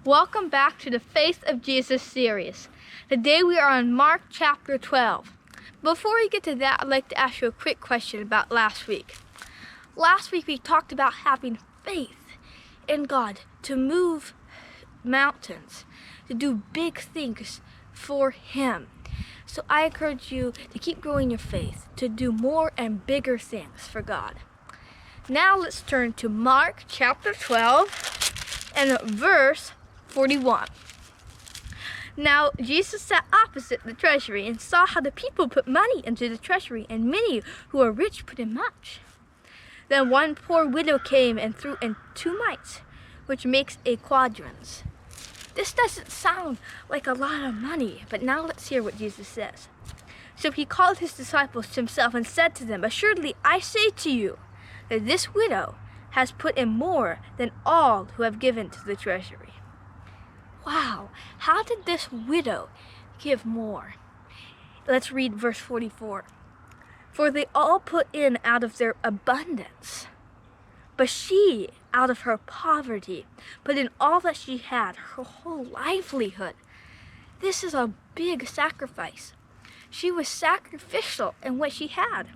Welcome back to the Faith of Jesus series. Today we are on Mark chapter 12. Before we get to that, I'd like to ask you a quick question about last week. Last week we talked about having faith in God to move mountains, to do big things for Him. So I encourage you to keep growing your faith, to do more and bigger things for God. Now let's turn to Mark chapter 12 and verse 41. Now Jesus sat opposite the treasury and saw how the people put money into the treasury, and many who were rich put in much. Then one poor widow came and threw in 2 mites, which makes a quadrans. This doesn't sound like a lot of money, but now let's hear what Jesus says. So he called his disciples to himself and said to them, "Assuredly I say to you that this widow has put in more than all who have given to the treasury." Wow, how did this widow give more? Let's read verse 44. For they all put in out of their abundance, but she, out of her poverty, put in all that she had, her whole livelihood. This is a big sacrifice. She was sacrificial in what she had.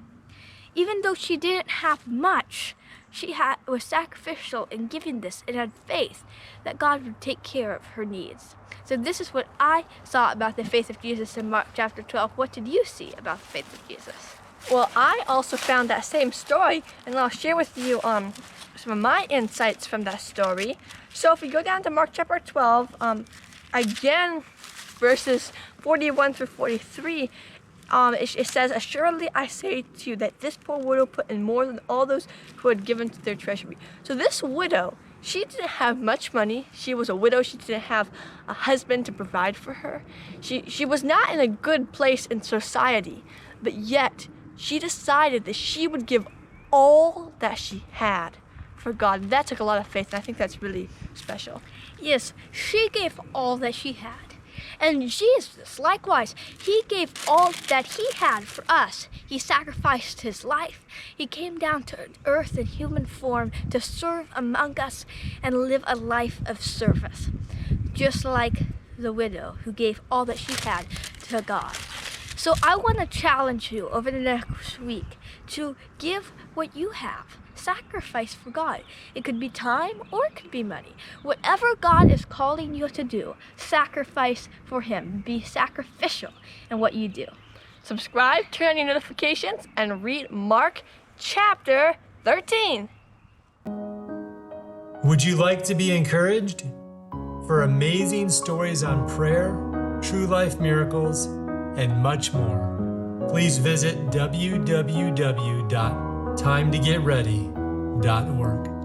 Even though she didn't have much, she was sacrificial in giving this and had faith that God would take care of her needs. So this is what I saw about the faith of Jesus in Mark chapter 12. What did you see about the faith of Jesus? Well, I also found that same story, and I'll share with you some of my insights from that story. So if we go down to Mark chapter 12, again, verses 41 through 43, it says, "Assuredly I say to you that this poor widow put in more than all those who had given to their treasury." So this widow, she didn't have much money. She was a widow. She didn't have a husband to provide for her. She was not in a good place in society, but yet she decided that she would give all that she had for God. That took a lot of faith, and I think that's really special. Yes, she gave all that she had. And Jesus, likewise, he gave all that he had for us. He sacrificed his life. He came down to earth in human form to serve among us and live a life of service, just like the widow who gave all that she had to God. So I want to challenge you over the next week to give what you have. Sacrifice for God. It could be time or it could be money. Whatever God is calling you to do, sacrifice for Him. Be sacrificial in what you do. Subscribe, turn on your notifications, and read Mark chapter 13. Would you like to be encouraged? For amazing stories on prayer, true life miracles, and much more, please visit www.timetogetready.org.